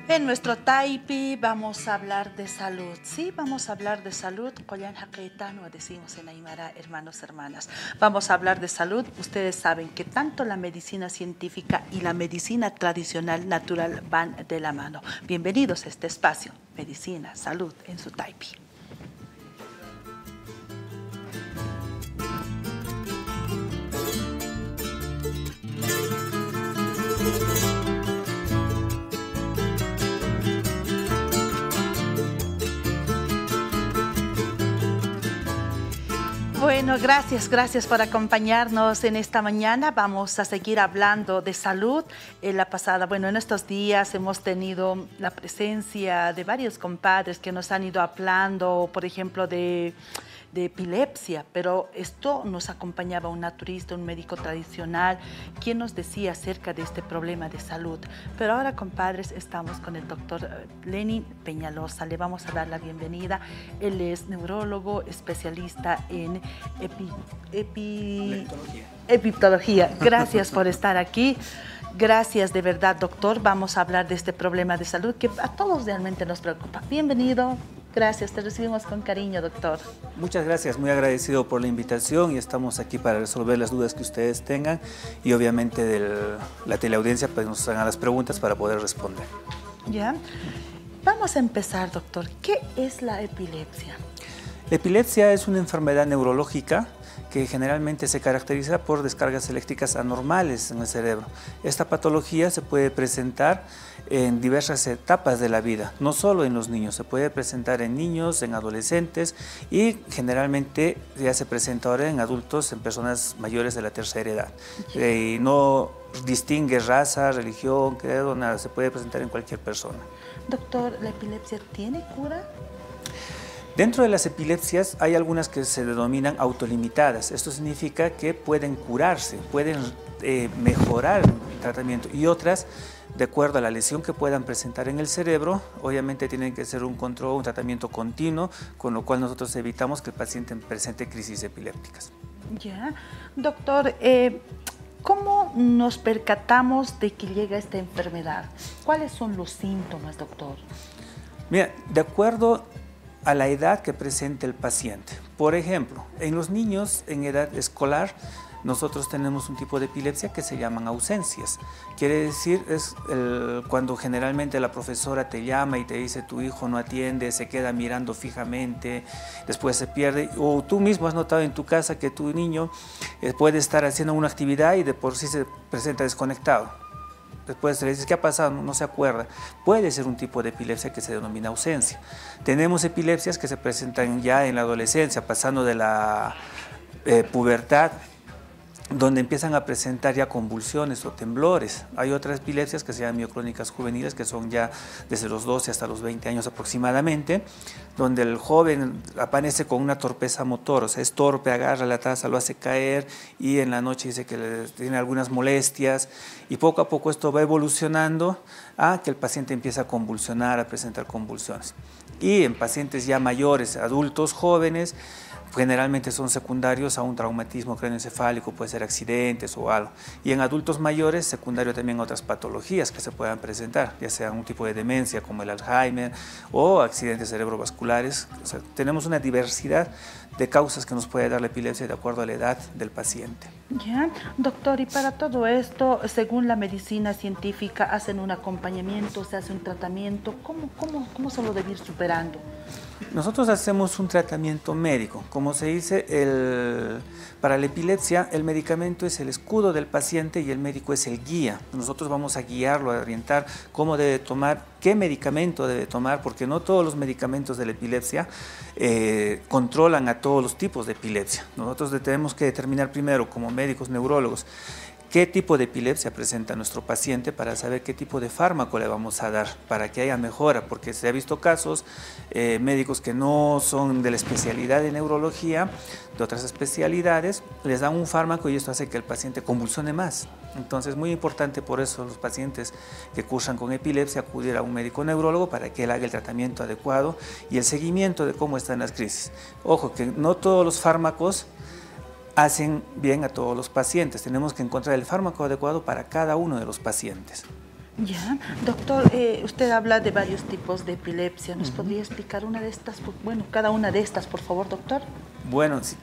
En nuestro Taipi vamos a hablar de salud. Sí, vamos a hablar de salud. Collan Haquetano decimos en Aymara, hermanos, hermanas. Vamos a hablar de salud. Ustedes saben que tanto la medicina científica y la medicina tradicional natural van de la mano. Bienvenidos a este espacio, Medicina, Salud en su Taipi. Bueno, gracias por acompañarnos en esta mañana. Vamos a seguir hablando de salud. En estos días hemos tenido la presencia de varios compadres que nos han ido hablando, por ejemplo, de epilepsia, pero esto nos acompañaba un naturista, un médico tradicional, quien nos decía acerca de este problema de salud. Pero ahora, compadres, estamos con el doctor Lenin Peñalosa. Le vamos a dar la bienvenida. Él es neurólogo, especialista en egiptología. Gracias por estar aquí. Gracias de verdad, doctor. Vamos a hablar de este problema de salud que a todos realmente nos preocupa. Bienvenido. Gracias, te recibimos con cariño, doctor. Muchas gracias, muy agradecido por la invitación y estamos aquí para resolver las dudas que ustedes tengan y obviamente de la teleaudiencia pues nos hagan las preguntas para poder responder. Ya, vamos a empezar, doctor. ¿Qué es la epilepsia? La epilepsia es una enfermedad neurológica que generalmente se caracteriza por descargas eléctricas anormales en el cerebro. Esta patología se puede presentar en diversas etapas de la vida, no solo en los niños, se puede presentar en niños, en adolescentes y generalmente ya se presenta ahora en adultos, en personas mayores de la tercera edad. Y no distingue raza, religión, credo, nada, se puede presentar en cualquier persona. Doctor, ¿la epilepsia tiene cura? Dentro de las epilepsias hay algunas que se denominan autolimitadas. Esto significa que pueden curarse, pueden mejorar el tratamiento y otras, de acuerdo a la lesión que puedan presentar en el cerebro, obviamente tienen que ser un control, un tratamiento continuo, con lo cual nosotros evitamos que el paciente presente crisis epilépticas. Ya, doctor, ¿cómo nos percatamos de que llega esta enfermedad? ¿Cuáles son los síntomas, doctor? Mira, de acuerdo a la edad que presente el paciente. Por ejemplo, en los niños en edad escolar, nosotros tenemos un tipo de epilepsia que se llaman ausencias. Quiere decir, cuando generalmente la profesora te llama y te dice tu hijo no atiende, se queda mirando fijamente, después se pierde, o tú mismo has notado en tu casa que tu niño puede estar haciendo una actividad y de por sí se presenta desconectado. Después le dices, ¿qué ha pasado? No se acuerda. Puede ser un tipo de epilepsia que se denomina ausencia. Tenemos epilepsias que se presentan ya en la adolescencia, pasando de la pubertad, donde empiezan a presentar ya convulsiones o temblores. Hay otras epilepsias que se llaman mioclónicas juveniles, que son ya desde los 12 hasta los 20 años aproximadamente, donde el joven aparece con una torpeza motor, o sea, es torpe, agarra la taza, lo hace caer y en la noche dice que tiene algunas molestias y poco a poco esto va evolucionando a que el paciente empieza a convulsionar, a presentar convulsiones. Y en pacientes ya mayores, adultos, jóvenes, generalmente son secundarios a un traumatismo craneoencefálico, puede ser accidentes o algo. Y en adultos mayores, secundario también a otras patologías que se puedan presentar, ya sea un tipo de demencia como el Alzheimer o accidentes cerebrovasculares. O sea, tenemos una diversidad de causas que nos puede dar la epilepsia de acuerdo a la edad del paciente. Ya, doctor, y para todo esto, según la medicina científica, hacen un acompañamiento, se hace un tratamiento. ¿Cómo se lo debe ir superando? Nosotros hacemos un tratamiento médico. Como se dice, para la epilepsia el medicamento es el escudo del paciente y el médico es el guía. Nosotros vamos a guiarlo, a orientar cómo debe tomar, qué medicamento debe tomar, porque no todos los medicamentos de la epilepsia controlan a todos los tipos de epilepsia. Nosotros tenemos que determinar primero, como médicos neurólogos, qué tipo de epilepsia presenta nuestro paciente para saber qué tipo de fármaco le vamos a dar para que haya mejora, porque se ha visto casos médicos que no son de la especialidad de neurología, de otras especialidades, les dan un fármaco y esto hace que el paciente convulsione más. Entonces es muy importante por eso los pacientes que cursan con epilepsia acudir a un médico neurólogo para que él haga el tratamiento adecuado y el seguimiento de cómo están las crisis. Ojo, que no todos los fármacos hacen bien a todos los pacientes. Tenemos que encontrar el fármaco adecuado para cada uno de los pacientes. Ya, doctor, usted habla de varios tipos de epilepsia. ¿Nos podría explicar una de estas? Bueno, cada una de estas, por favor, doctor. Bueno, sí.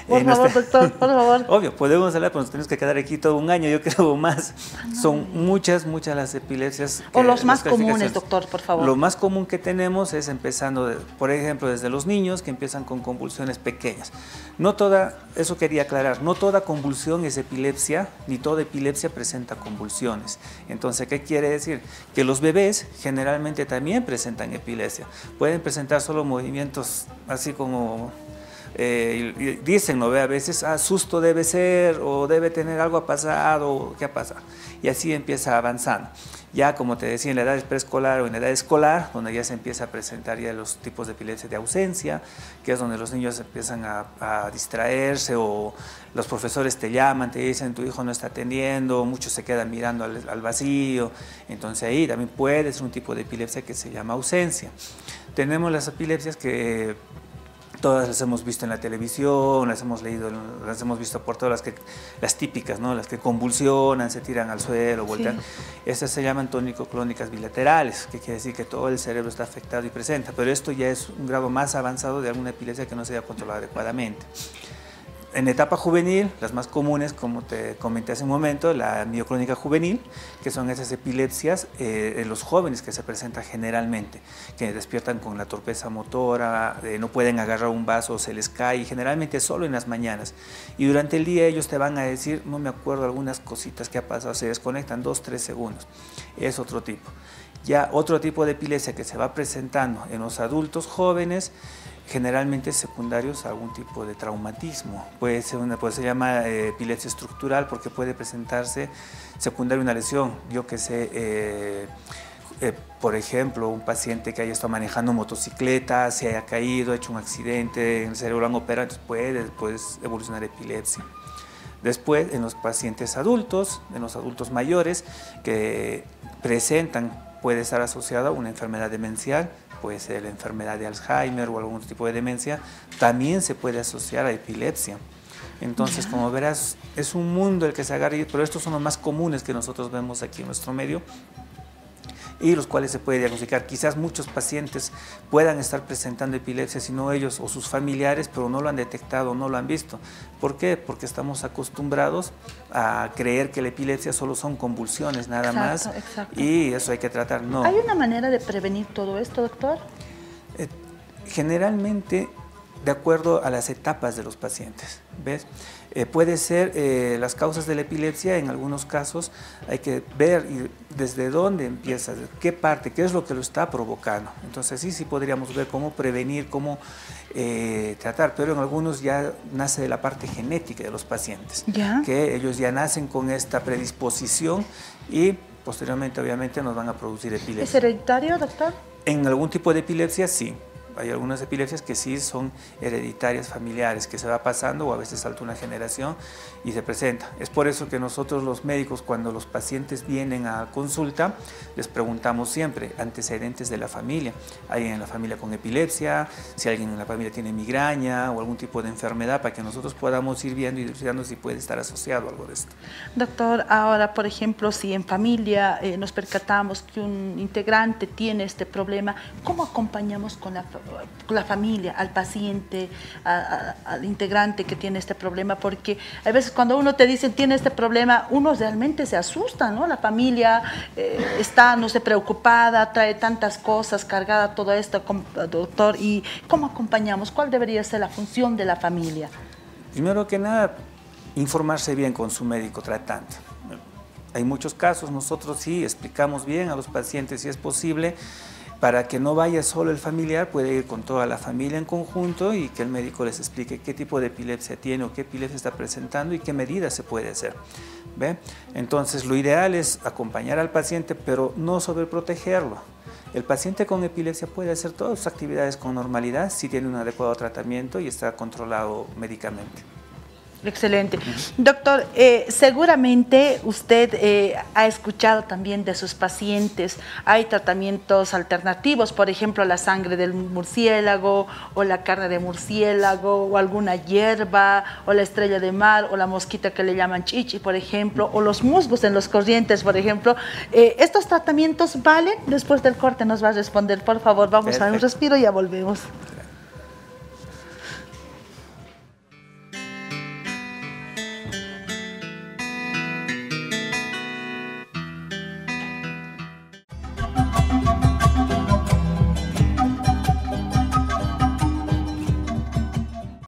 Por favor, doctor, por favor. Obvio, podemos hablar, pero nos tenemos que quedar aquí todo un año, yo creo, más. Son muchas las epilepsias. O los más comunes, doctor, por favor. Lo más común que tenemos es empezando, por ejemplo, desde los niños que empiezan con convulsiones pequeñas. No toda, eso quería aclarar, no toda convulsión es epilepsia, ni toda epilepsia presenta convulsiones. Entonces, ¿qué quiere decir? Que los bebés generalmente también presentan epilepsia. Pueden presentar solo movimientos así como... dicen, ¿no ve? A veces, susto debe ser, o debe tener algo pasado, o qué ha pasado. Y así empieza avanzando. Ya, como te decía, en la edad preescolar o en la edad escolar, donde ya se empieza a presentar ya los tipos de epilepsia de ausencia, que es donde los niños empiezan a distraerse, o los profesores te llaman, te dicen, tu hijo no está atendiendo, muchos se quedan mirando al vacío. Entonces ahí también puede ser un tipo de epilepsia que se llama ausencia. Tenemos las epilepsias que todas las hemos visto en la televisión, las hemos leído, las hemos visto por todas las típicas, ¿no? Las que convulsionan, se tiran al suelo, voltean. Sí. Estas se llaman tónico-clónicas bilaterales, que quiere decir que todo el cerebro está afectado y presenta, pero esto ya es un grado más avanzado de alguna epilepsia que no se haya controlado adecuadamente. En etapa juvenil, las más comunes, como te comenté hace un momento, la mioclónica juvenil, que son esas epilepsias en los jóvenes que se presentan generalmente, que despiertan con la torpeza motora, no pueden agarrar un vaso, se les cae, generalmente solo en las mañanas. Y durante el día ellos te van a decir, no me acuerdo algunas cositas que ha pasado, se desconectan 2-3 segundos. Es otro tipo. Ya otro tipo de epilepsia que se va presentando en los adultos jóvenes, generalmente secundarios a algún tipo de traumatismo. Puede ser pues se llama epilepsia estructural porque puede presentarse secundario a una lesión. Yo que sé, por ejemplo, un paciente que haya estado manejando motocicleta, se haya caído, ha hecho un accidente, en el cerebro lo han operado, entonces puede después evolucionar epilepsia. Después, en los pacientes adultos, en los adultos mayores que presentan, puede estar asociada a una enfermedad demencial, puede ser la enfermedad de Alzheimer o algún tipo de demencia, también se puede asociar a epilepsia. Entonces, como verás, es un mundo el que se agarra, pero estos son los más comunes que nosotros vemos aquí en nuestro medio y los cuales se puede diagnosticar. Quizás muchos pacientes puedan estar presentando epilepsia, si no ellos o sus familiares, pero no lo han detectado, no lo han visto. ¿Por qué? Porque estamos acostumbrados a creer que la epilepsia solo son convulsiones, nada más, y eso hay que tratar. No. ¿Hay una manera de prevenir todo esto, doctor? Generalmente, de acuerdo a las etapas de los pacientes, ¿ves? Puede ser las causas de la epilepsia, en algunos casos hay que ver desde dónde empieza, qué parte, qué es lo que lo está provocando. Entonces sí podríamos ver cómo prevenir, cómo tratar, pero en algunos ya nace de la parte genética de los pacientes, que ellos ya nacen con esta predisposición y posteriormente obviamente nos van a producir epilepsia. ¿Es hereditario, doctor? En algún tipo de epilepsia sí. Hay algunas epilepsias que sí son hereditarias, familiares, que se va pasando o a veces salta una generación y se presenta. Es por eso que nosotros los médicos, cuando los pacientes vienen a consulta, les preguntamos siempre antecedentes de la familia. ¿Alguien en la familia con epilepsia? Si alguien en la familia tiene migraña o algún tipo de enfermedad, para que nosotros podamos ir viendo y dilucidando si puede estar asociado a algo de esto. Doctor, ahora, por ejemplo, si en familia nos percatamos que un integrante tiene este problema, ¿cómo acompañamos con la familia, al paciente, al integrante que tiene este problema? Porque a veces cuando uno te dice tiene este problema, uno realmente se asusta, ¿no? La familia está, no sé, preocupada, trae tantas cosas, cargada todo esto, doctor, ¿y cómo acompañamos? ¿Cuál debería ser la función de la familia? Primero que nada, informarse bien con su médico tratante. Hay muchos casos, nosotros sí explicamos bien a los pacientes si es posible, para que no vaya solo el familiar, puede ir con toda la familia en conjunto y que el médico les explique qué tipo de epilepsia tiene o qué epilepsia está presentando y qué medidas se puede hacer. ¿Ve? Entonces, lo ideal es acompañar al paciente, pero no sobreprotegerlo. El paciente con epilepsia puede hacer todas sus actividades con normalidad si tiene un adecuado tratamiento y está controlado médicamente. Excelente. Doctor, seguramente usted ha escuchado también de sus pacientes, hay tratamientos alternativos, por ejemplo, la sangre del murciélago o la carne de murciélago o alguna hierba o la estrella de mar o la mosquita que le llaman chichi, por ejemplo, o los musgos en los corrientes, por ejemplo. ¿Estos tratamientos valen? Después del corte nos va a responder, por favor. Vamos a un respiro y ya volvemos.